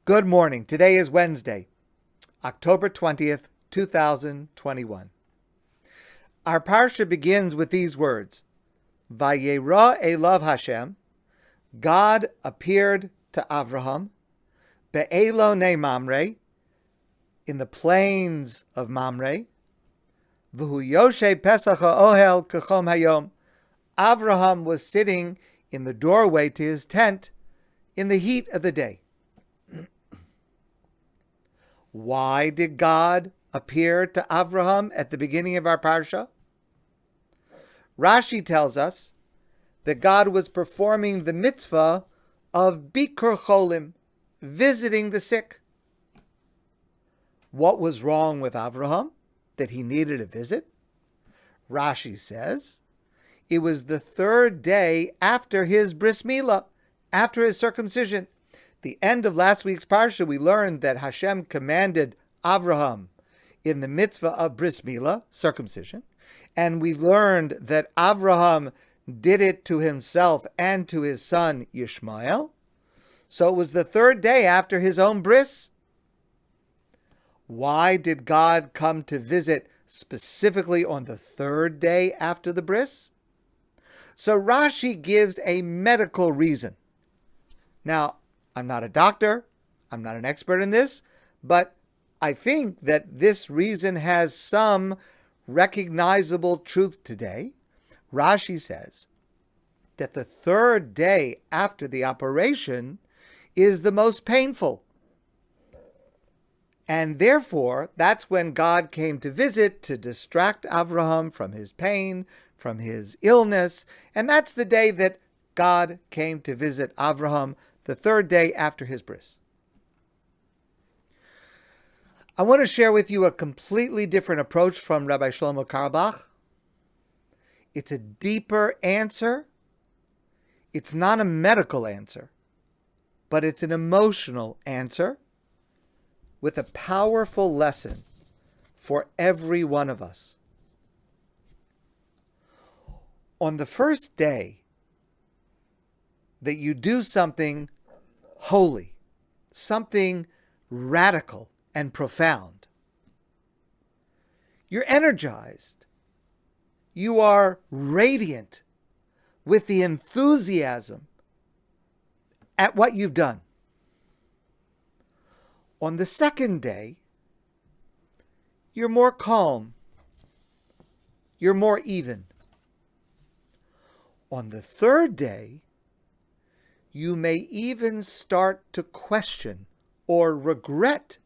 Good morning. Today is Wednesday, October 20th, 2021. Our parsha begins with these words, Vayera Elav Hashem, God appeared to Avraham, Be'elonei Mamre, in the plains of Mamre, V'hu Yoshe Pesach ha'ohel kechom hayom. Avraham was sitting in the doorway to his tent in the heat of the day. Why did God appear to Avraham at the beginning of our parsha? Rashi tells us that God was performing the mitzvah of Bikur Cholim, visiting the sick. What was wrong with Avraham that he needed a visit? Rashi says it was the third day after his bris milah, after his circumcision. The end of last week's parsha, we learned that Hashem commanded Avraham in the mitzvah of bris milah, circumcision, and we learned that Avraham did it to himself and to his son Yishmael. So it was the third day after his own bris. Why did God come to visit specifically on the third day after the bris? So Rashi gives a medical reason. Now, I'm not a doctor, I'm not an expert in this, but I think that this reason has some recognizable truth today. Rashi says that the third day after the operation is the most painful. And therefore, that's when God came to visit to distract Avraham from his pain, from his illness, and that's the day that God came to visit Avraham, the third day after his bris. I want to share with you a completely different approach from Rabbi Shlomo Carlebach. It's a deeper answer. It's not a medical answer, but it's an emotional answer with a powerful lesson for every one of us. On the first day that you do something holy, something radical and profound, you're energized. You are radiant with the enthusiasm at what you've done. On the second day, you're more calm. You're more even. On the third day, you may even start to question or regret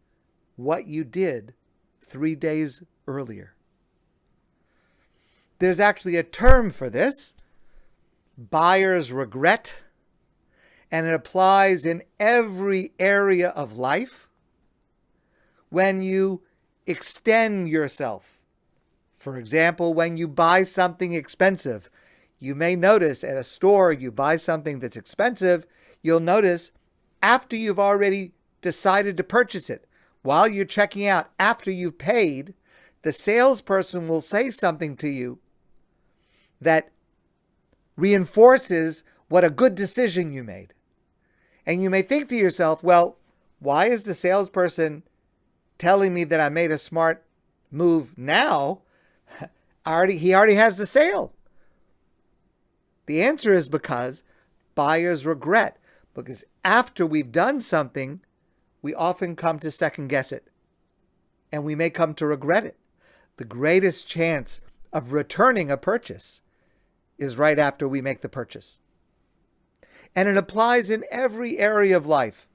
what you did 3 days earlier. There's actually a term for this, buyer's regret, and it applies in every area of life. When you extend yourself, for example, when you buy something expensive, you may notice at a store you buy something that's expensive, you'll notice after you've already decided to purchase it, while you're checking out, after you've paid, the salesperson will say something to you that reinforces what a good decision you made. And you may think to yourself, well, why is the salesperson telling me that I made a smart move now? He already has the sale. The answer is because buyers regret. Because after we've done something, we often come to second guess it. And we may come to regret it. The greatest chance of returning a purchase is right after we make the purchase. And it applies in every area of life,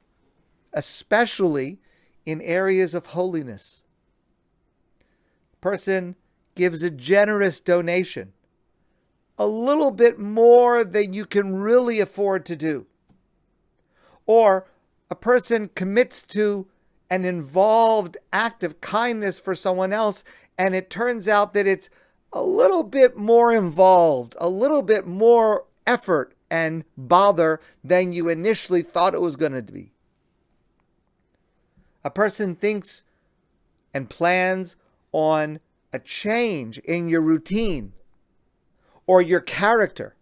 especially in areas of holiness. A person gives a generous donation, a little bit more than you can really afford to do. Or a person commits to an involved act of kindness for someone else, and it turns out that it's a little bit more involved, a little bit more effort and bother than you initially thought it was going to be. A person thinks and plans on a change in your routine or your character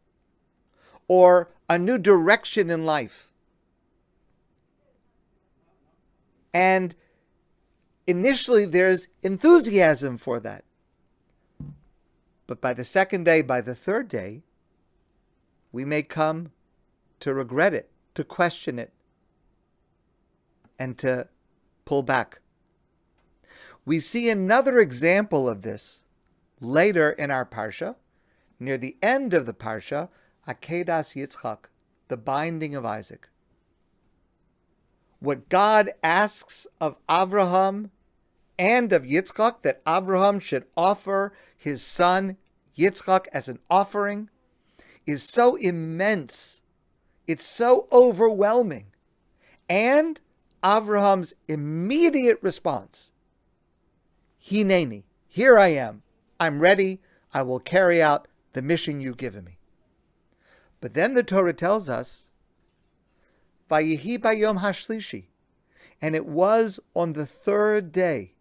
or a new direction in life. And initially there's enthusiasm for that. But by the second day, by the third day, we may come to regret it, to question it, and to pull back. We see another example of this later in our Parsha, near the end of the Parsha, Akedas Yitzchak, the binding of Isaac. What God asks of Abraham and of Yitzchak, that Abraham should offer his son Yitzchak as an offering, is so immense. It's so overwhelming. And Abraham's immediate response, Hineni, here I am. I'm ready. I will carry out the mission you've given me. But then the Torah tells us, Vayihi bayom hashlishi, and it was on the third day,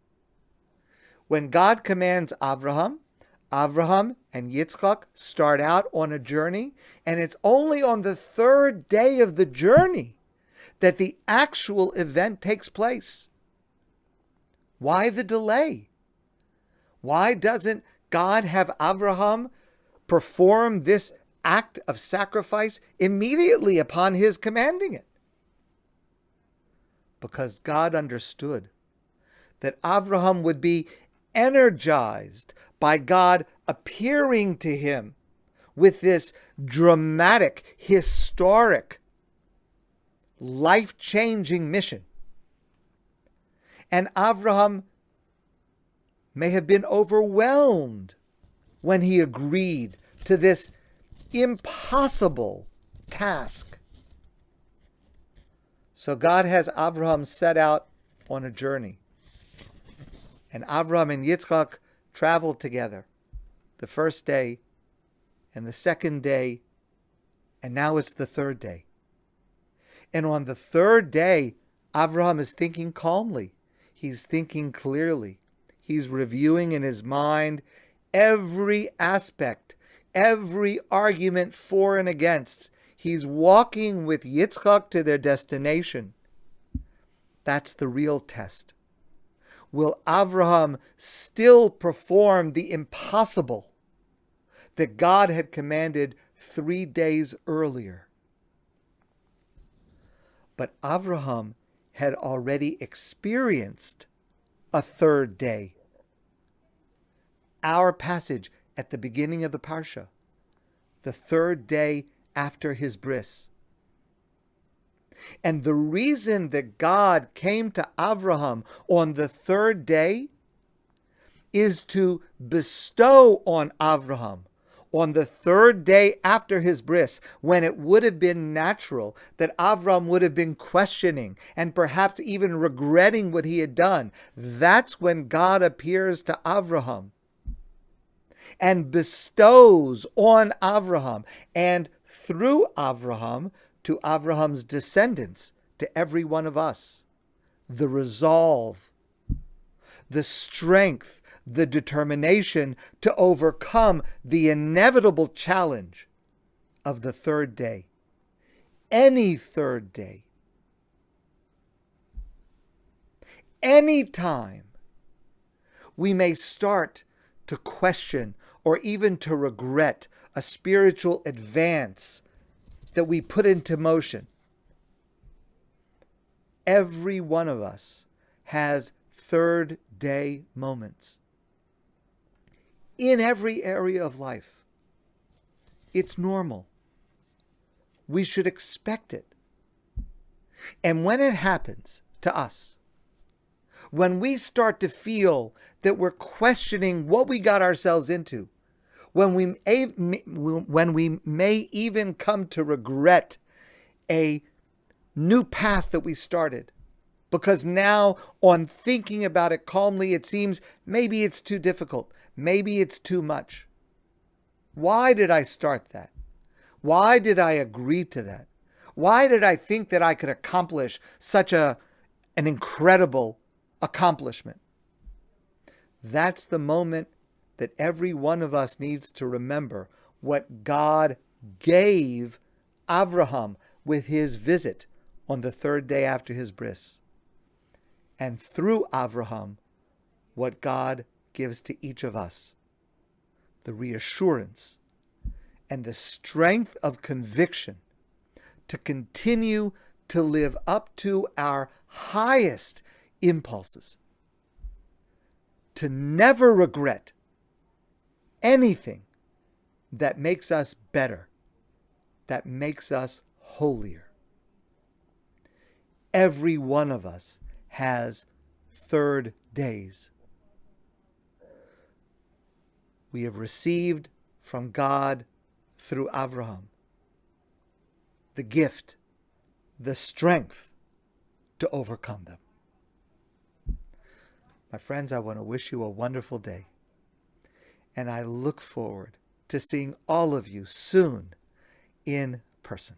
when God commands Abraham and Yitzchak start out on a journey, and it's only on the third day of the journey that the actual event takes place. Why the delay? Why doesn't God have Abraham perform this act of sacrifice immediately upon his commanding it? Because God understood that Abraham would be energized by God appearing to him with this dramatic, historic, life-changing mission. And Abraham may have been overwhelmed when he agreed to this impossible task. So God has Abraham set out on a journey. And Abraham and Yitzchak traveled together the first day and the second day, and now it's the third day. And on the third day, Abraham is thinking calmly. He's thinking clearly. He's reviewing in his mind every aspect, every argument for and against. He's walking with Yitzchak to their destination. That's the real test. Will Abraham still perform the impossible that God had commanded 3 days earlier? But Abraham had already experienced a third day. Our passage at the beginning of the Parsha, the third day after his bris. And the reason that God came to Abraham on the third day is to bestow on Abraham, on the third day after his bris, when it would have been natural that Abraham would have been questioning and perhaps even regretting what he had done. That's when God appears to Abraham and bestows on Abraham and through Abraham to Abraham's descendants, to every one of us, the resolve, the strength, the determination to overcome the inevitable challenge of the third day. Any third day. Any time we may start to question or even to regret a spiritual advance that we put into motion. Every one of us has third day moments in every area of life. It's normal. We should expect it. And when it happens to us, when we start to feel that we're questioning what we got ourselves into, when we may even come to regret a new path that we started, because now on thinking about it calmly, it seems maybe it's too difficult, maybe it's too much. Why did I start that? Why did I agree to that? Why did I think that I could accomplish such an incredible accomplishment? That's the moment that every one of us needs to remember what God gave Abraham with his visit on the third day after his bris. and through Avraham, what God gives to each of us, the reassurance and the strength of conviction to continue to live up to our highest impulses, to never regret anything that makes us better, that makes us holier. Every one of us has third days. We have received from God through Abraham the gift, the strength to overcome them. My friends, I want to wish you a wonderful day, and I look forward to seeing all of you soon in person.